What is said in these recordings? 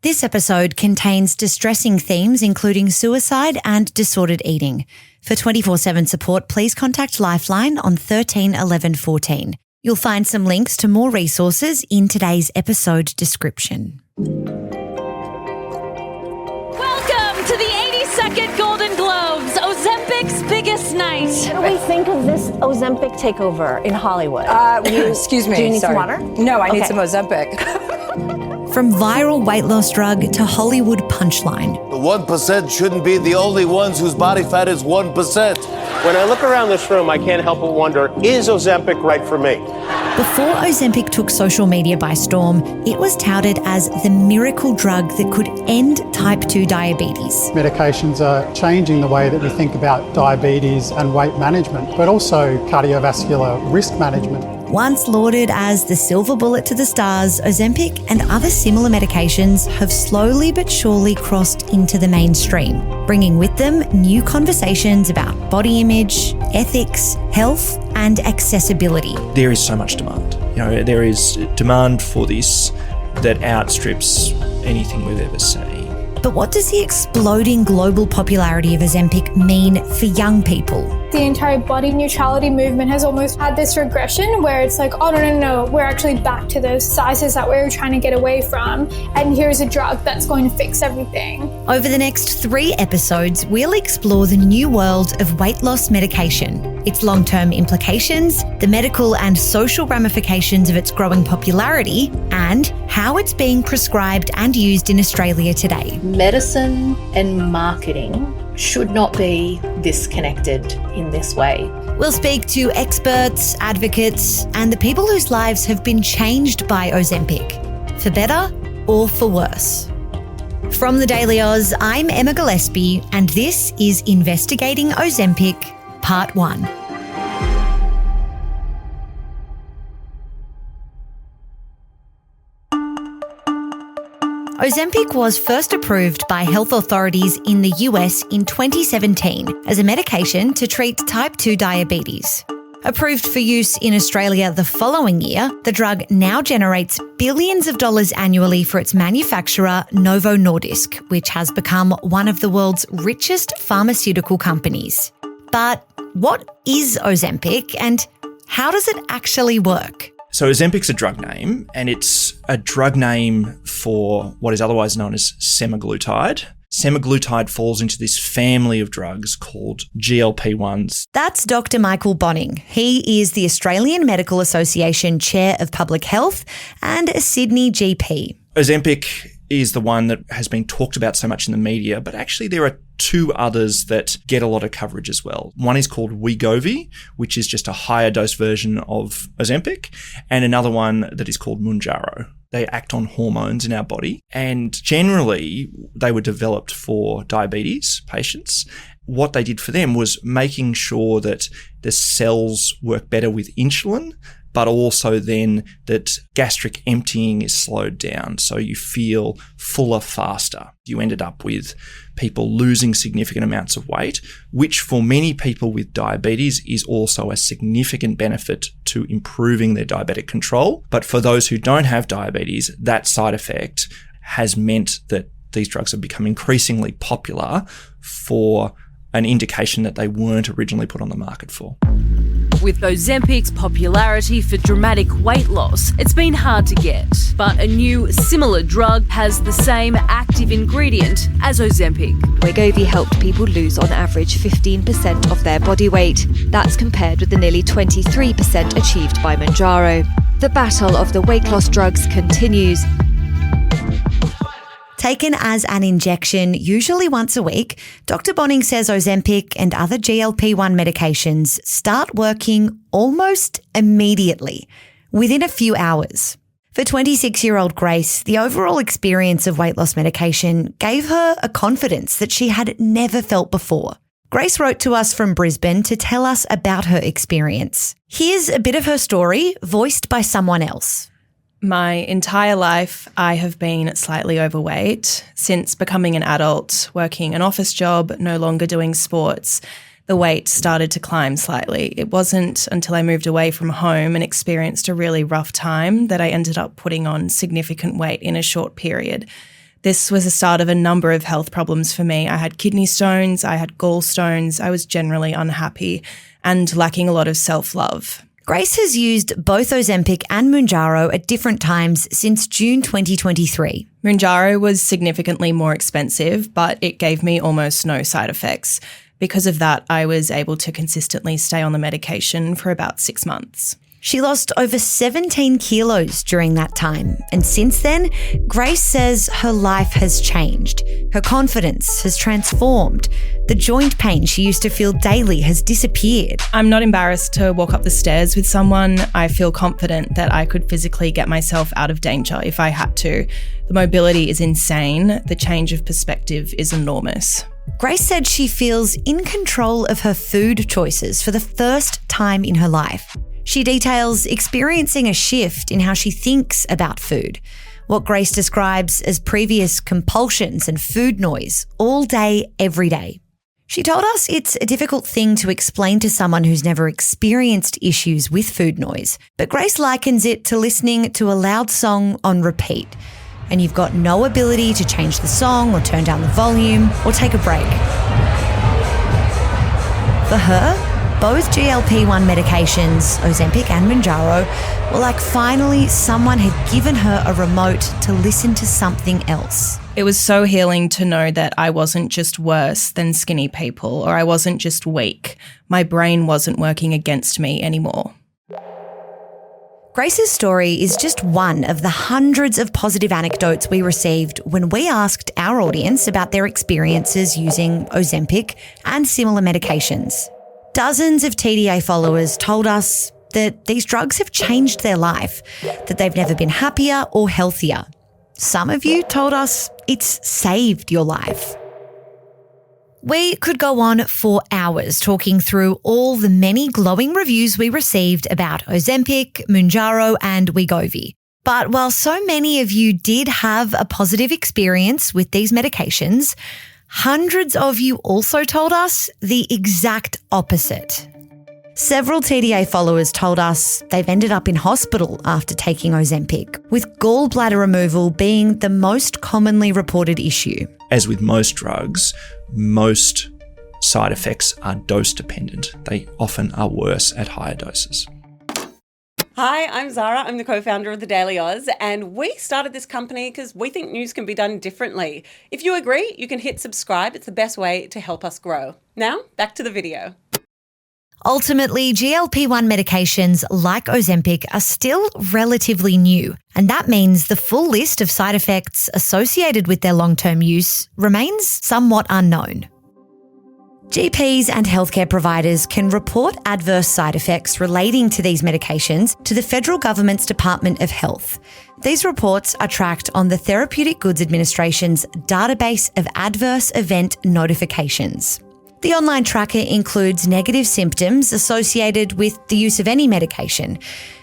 This episode contains distressing themes including suicide and disordered eating. For 24/7 support, please contact Lifeline on 13 11 14. You'll find some links to more resources in today's episode description. Welcome to the 82nd Golden Globes, Ozempic's biggest night. What do we think of this Ozempic takeover in Hollywood? Excuse me. Do you need sorry. some water? No, I need Okay. some Ozempic. From viral weight loss drug to Hollywood punchline. The 1% shouldn't be the only ones whose body fat is 1%. When I look around this room, I can't help but wonder, is Ozempic right for me? Before Ozempic took social media by storm, it was touted as the miracle drug that could end type 2 diabetes. Medications are changing the way that we think about diabetes and weight management, but also cardiovascular risk management. Once lauded as the silver bullet to the stars, Ozempic and other similar medications have slowly but surely crossed into the mainstream, bringing with them new conversations about body image, ethics, health, and accessibility. There is so much demand. There is demand for this that outstrips anything we've ever seen. But what does the exploding global popularity of Ozempic mean for young people? The entire body neutrality movement has almost had this regression where it's like, oh, no, we're actually back to those sizes that we were trying to get away from. And here's a drug that's going to fix everything. Over the next 3 episodes, we'll explore the new world of weight loss medication, its long-term implications, the medical and social ramifications of its growing popularity, and how it's being prescribed and used in Australia today. Medicine and marketing should not be disconnected in this way. We'll speak to experts, advocates, and the people whose lives have been changed by Ozempic, for better or for worse. From the Daily Aus, I'm Emma Gillespie, and this is Investigating Ozempic, Part 1. Ozempic was first approved by health authorities in the US in 2017 as a medication to treat type 2 diabetes. Approved for use in Australia the following year, the drug now generates billions of dollars annually for its manufacturer, Novo Nordisk, which has become one of the world's richest pharmaceutical companies. But what is Ozempic and how does it actually work? So Ozempic's a drug name, and it's a drug name for what is otherwise known as semaglutide. Semaglutide falls into this family of drugs called GLP-1s. That's Dr. Michael Bonning. He is the Australian Medical Association Chair of Public Health and a Sydney GP. Ozempic is the one that has been talked about so much in the media, but actually there are 2 others that get a lot of coverage as well. One is called Wegovy, which is just a higher dose version of Ozempic, and another one that is called Mounjaro. They act on hormones in our body, and generally they were developed for diabetes patients. What they did for them was making sure that the cells work better with insulin, but also then that gastric emptying is slowed down, so you feel fuller faster. You ended up with people losing significant amounts of weight, which for many people with diabetes is also a significant benefit to improving their diabetic control. But for those who don't have diabetes, that side effect has meant that these drugs have become increasingly popular for an indication that they weren't originally put on the market for. With Ozempic's popularity for dramatic weight loss, it's been hard to get. But a new, similar drug has the same active ingredient as Ozempic. Wegovy helped people lose on average 15% of their body weight. That's compared with the nearly 23% achieved by Mounjaro. The battle of the weight loss drugs continues. Taken as an injection, usually once a week, Dr. Bonning says Ozempic and other GLP-1 medications start working almost immediately, within a few hours. For 26-year-old Grace, the overall experience of weight loss medication gave her a confidence that she had never felt before. Grace wrote to us from Brisbane to tell us about her experience. Here's a bit of her story, voiced by someone else. My entire life, I have been slightly overweight. Since becoming an adult, working an office job, no longer doing sports, the weight started to climb slightly. It wasn't until I moved away from home and experienced a really rough time that I ended up putting on significant weight in a short period. This was the start of a number of health problems for me. I had kidney stones, I had gallstones, I was generally unhappy and lacking a lot of self-love. Grace has used both Ozempic and Mounjaro at different times since June 2023. Mounjaro was significantly more expensive, but it gave me almost no side effects. Because of that, I was able to consistently stay on the medication for about 6 months. She lost over 17 kilos during that time. And since then, Grace says her life has changed. Her confidence has transformed. The joint pain she used to feel daily has disappeared. I'm not embarrassed to walk up the stairs with someone. I feel confident that I could physically get myself out of danger if I had to. The mobility is insane. The change of perspective is enormous. Grace said she feels in control of her food choices for the first time in her life. She details experiencing a shift in how she thinks about food, what Grace describes as previous compulsions and food noise all day, every day. She told us it's a difficult thing to explain to someone who's never experienced issues with food noise, but Grace likens it to listening to a loud song on repeat, and you've got no ability to change the song or turn down the volume or take a break. For her, both GLP-1 medications, Ozempic and Mounjaro, were like finally someone had given her a remote to listen to something else. It was so healing to know that I wasn't just worse than skinny people, or I wasn't just weak. My brain wasn't working against me anymore. Grace's story is just one of the hundreds of positive anecdotes we received when we asked our audience about their experiences using Ozempic and similar medications. Dozens of TDA followers told us that these drugs have changed their life, that they've never been happier or healthier. Some of you told us it's saved your life. We could go on for hours talking through all the many glowing reviews we received about Ozempic, Mounjaro and Wegovy. But while so many of you did have a positive experience with these medications, hundreds of you also told us the exact opposite. Several TDA followers told us they've ended up in hospital after taking Ozempic, with gallbladder removal being the most commonly reported issue. As with most drugs, most side effects are dose dependent. They often are worse at higher doses. Hi, I'm Zara. I'm the co-founder of the Daily Aus, and we started this company because we think news can be done differently. If you agree, you can hit subscribe. It's the best way to help us grow. Now, back to the video. Ultimately, GLP-1 medications like Ozempic are still relatively new, and that means the full list of side effects associated with their long-term use remains somewhat unknown. GPs and healthcare providers can report adverse side effects relating to these medications to the federal government's Department of Health. These reports are tracked on the Therapeutic Goods Administration's database of adverse event notifications. The online tracker includes negative symptoms associated with the use of any medication,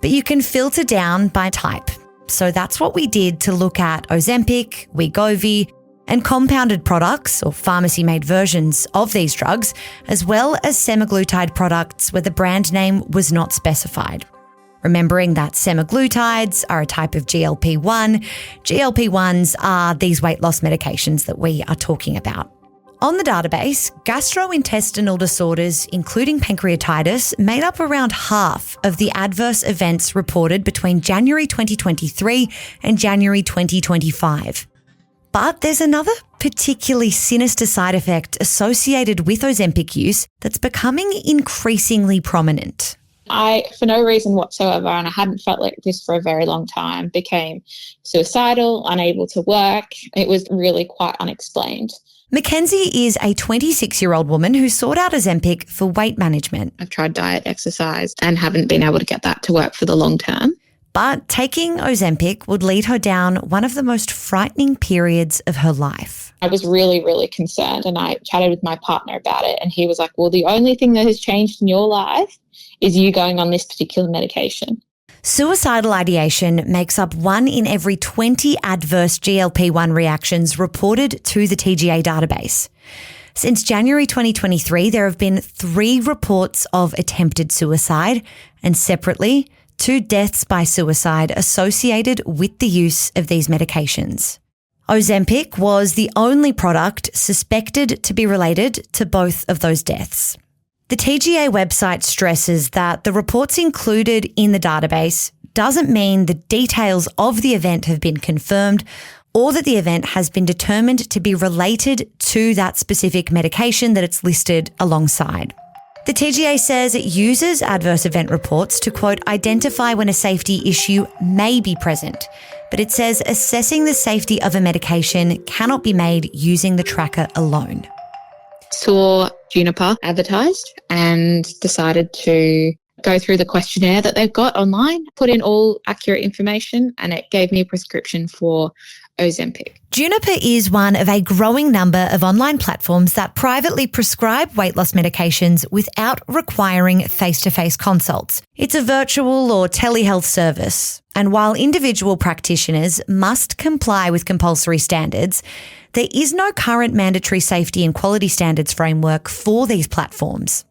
but you can filter down by type. So that's what we did to look at Ozempic, Wegovy, and compounded products or pharmacy-made versions of these drugs, as well as semaglutide products where the brand name was not specified. Remembering that semaglutides are a type of GLP-1, GLP-1s are these weight loss medications that we are talking about. On the database, gastrointestinal disorders, including pancreatitis, made up around half of the adverse events reported between January 2023 and January 2025. But there's another particularly sinister side effect associated with Ozempic use that's becoming increasingly prominent. I, for no reason whatsoever, and I hadn't felt like this for a very long time, became suicidal, unable to work. It was really quite unexplained. Mackenzie is a 26-year-old woman who sought out Ozempic for weight management. I've tried diet, exercise, and haven't been able to get that to work for the long term. But taking Ozempic would lead her down one of the most frightening periods of her life. I was really, really concerned, and I chatted with my partner about it, and he was like, well, the only thing that has changed in your life is you going on this particular medication. Suicidal ideation makes up 1 in every 20 adverse GLP-1 reactions reported to the TGA database. Since January 2023, there have been 3 reports of attempted suicide and separately 2 deaths by suicide associated with the use of these medications. Ozempic was the only product suspected to be related to both of those deaths. The TGA website stresses that the reports included in the database doesn't mean the details of the event have been confirmed or that the event has been determined to be related to that specific medication that it's listed alongside. The TGA says it uses adverse event reports to, quote, identify when a safety issue may be present, but it says assessing the safety of a medication cannot be made using the tracker alone. Saw Juniper advertised and decided to go through the questionnaire that they've got online, put in all accurate information, and it gave me a prescription for Ozempic. Juniper is one of a growing number of online platforms that privately prescribe weight loss medications without requiring face-to-face consults. It's a virtual or telehealth service, and while individual practitioners must comply with compulsory standards, there is no current mandatory safety and quality standards framework for these platforms.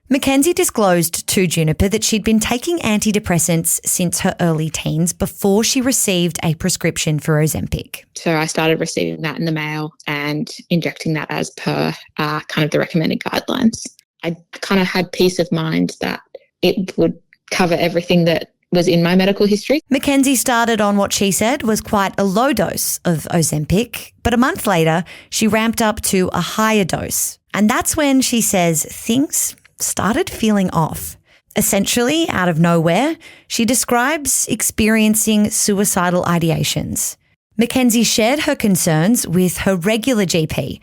Mackenzie disclosed to Juniper that she'd been taking antidepressants since her early teens before she received a prescription for Ozempic. So I started receiving that in the mail and injecting that as per kind of the recommended guidelines. I kind of had peace of mind that it would cover everything that was in my medical history. Mackenzie started on what she said was quite a low dose of Ozempic, but a month later, she ramped up to a higher dose. And that's when she says things started feeling off. Essentially, out of nowhere, she describes experiencing suicidal ideations. Mackenzie shared her concerns with her regular GP,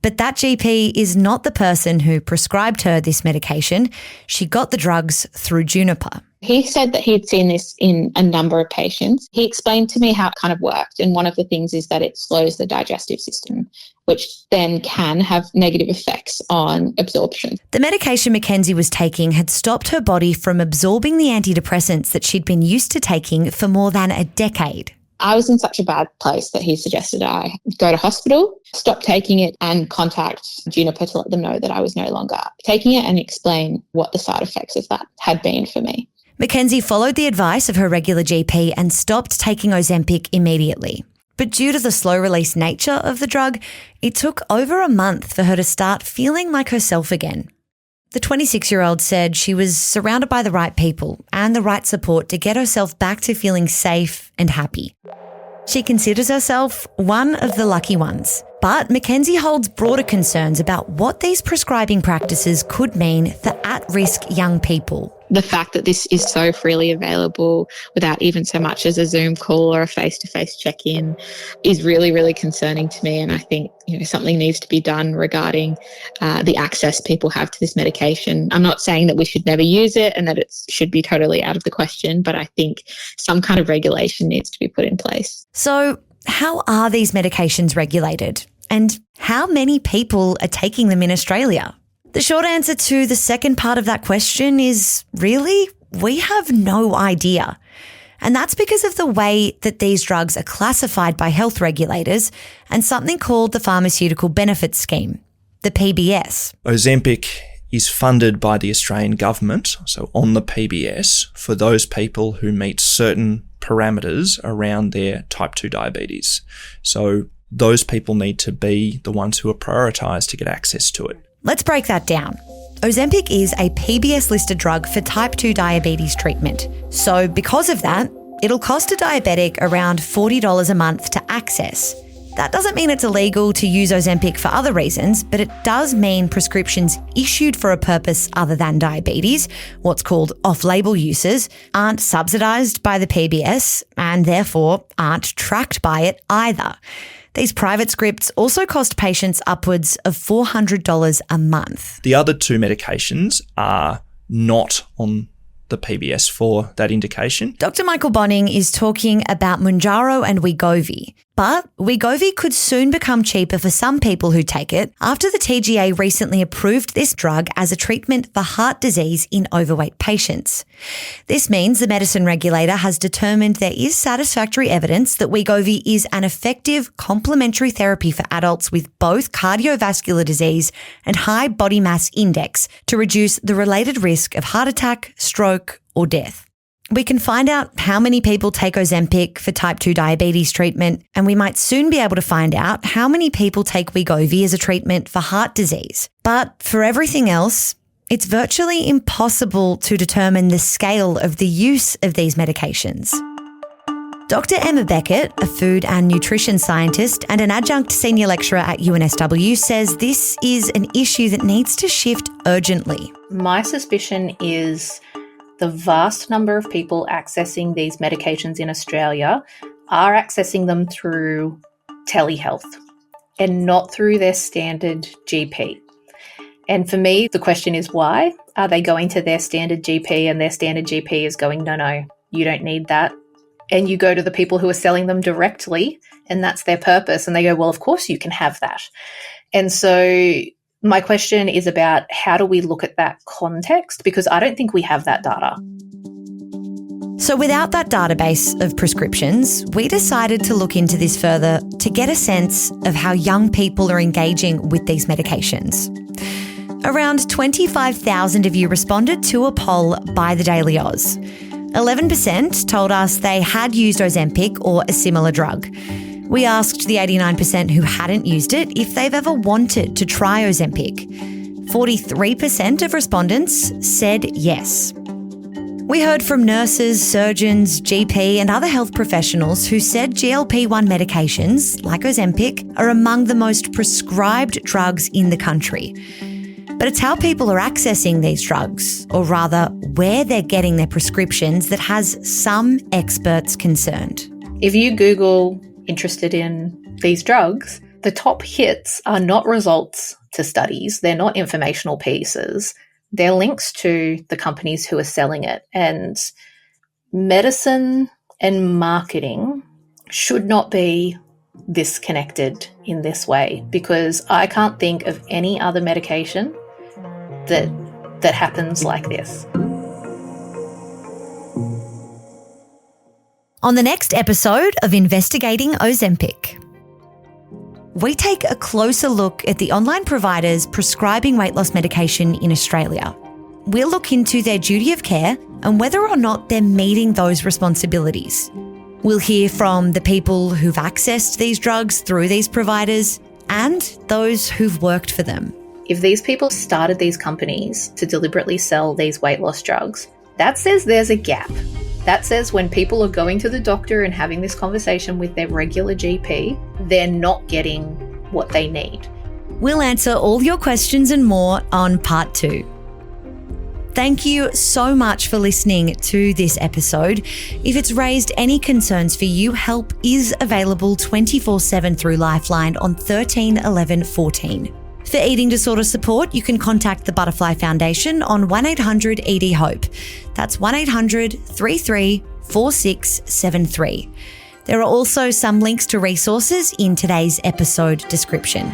but that GP is not the person who prescribed her this medication. She got the drugs through Juniper. He said that he'd seen this in a number of patients. He explained to me how it kind of worked. And one of the things is that it slows the digestive system, which then can have negative effects on absorption. The medication Mackenzie was taking had stopped her body from absorbing the antidepressants that she'd been used to taking for more than a decade. I was in such a bad place that he suggested I go to hospital, stop taking it, and contact Juniper to let them know that I was no longer taking it and explain what the side effects of that had been for me. Mackenzie followed the advice of her regular GP and stopped taking Ozempic immediately. But due to the slow-release nature of the drug, it took over a month for her to start feeling like herself again. The 26-year-old said she was surrounded by the right people and the right support to get herself back to feeling safe and happy. She considers herself one of the lucky ones. But Mackenzie holds broader concerns about what these prescribing practices could mean for at-risk young people. The fact that this is so freely available without even so much as a Zoom call or a face-to-face check-in is really, really concerning to me. And I think, something needs to be done regarding the access people have to this medication. I'm not saying that we should never use it and that it should be totally out of the question, but I think some kind of regulation needs to be put in place. So how are these medications regulated? And how many people are taking them in Australia? The short answer to the second part of that question is really, we have no idea. And that's because of the way that these drugs are classified by health regulators and something called the Pharmaceutical Benefits Scheme, the PBS. Ozempic is funded by the Australian government, so on the PBS, for those people who meet certain parameters around their type 2 diabetes. So those people need to be the ones who are prioritised to get access to it. Let's break that down. Ozempic is a PBS-listed drug for type 2 diabetes treatment. So because of that, it'll cost a diabetic around $40 a month to access. That doesn't mean it's illegal to use Ozempic for other reasons, but it does mean prescriptions issued for a purpose other than diabetes, what's called off-label uses, aren't subsidised by the PBS and therefore aren't tracked by it either. These private scripts also cost patients upwards of $400 a month. The other two medications are not on the PBS for that indication. Dr. Michael Bonning is talking about Mounjaro and Wegovy. But Wegovy could soon become cheaper for some people who take it after the TGA recently approved this drug as a treatment for heart disease in overweight patients. This means the medicine regulator has determined there is satisfactory evidence that Wegovy is an effective complementary therapy for adults with both cardiovascular disease and high body mass index to reduce the related risk of heart attack, stroke, or death. We can find out how many people take Ozempic for type 2 diabetes treatment, and we might soon be able to find out how many people take Wegovy as a treatment for heart disease. But for everything else, it's virtually impossible to determine the scale of the use of these medications. Dr. Emma Beckett, a food and nutrition scientist and an adjunct senior lecturer at UNSW, says this is an issue that needs to shift urgently. My suspicion is the vast number of people accessing these medications in Australia are accessing them through telehealth and not through their standard GP. And for me, the question is why? Are they going to their standard GP and their standard GP is going, no, you don't need that? And you go to the people who are selling them directly and that's their purpose. And they go, well, of course you can have that. And so my question is about how do we look at that context? Because I don't think we have that data. So without that database of prescriptions, we decided to look into this further to get a sense of how young people are engaging with these medications. Around 25,000 of you responded to a poll by the Daily Aus. 11% told us they had used Ozempic or a similar drug. We asked the 89% who hadn't used it if they've ever wanted to try Ozempic. 43% of respondents said yes. We heard from nurses, surgeons, GP and other health professionals who said GLP-1 medications, like Ozempic, are among the most prescribed drugs in the country. But it's how people are accessing these drugs, or rather, where they're getting their prescriptions, that has some experts concerned. If you Google interested in these drugs, the top hits are not results to studies. They're not informational pieces. They're links to the companies who are selling it. And medicine and marketing should not be disconnected in this way, because I can't think of any other medication that happens like this. On the next episode of Investigating Ozempic, we take a closer look at the online providers prescribing weight loss medication in Australia. We'll look into their duty of care and whether or not they're meeting those responsibilities. We'll hear from the people who've accessed these drugs through these providers and those who've worked for them. If these people started these companies to deliberately sell these weight loss drugs, that says there's a gap. That says when people are going to the doctor and having this conversation with their regular GP, they're not getting what they need. We'll answer all your questions and more on part 2. Thank you so much for listening to this episode. If it's raised any concerns for you, help is available 24/7 through Lifeline on 13 11 14. For eating disorder support, you can contact the Butterfly Foundation on 1-800-ED-HOPE. That's 1-800-33-4673. There are also some links to resources in today's episode description.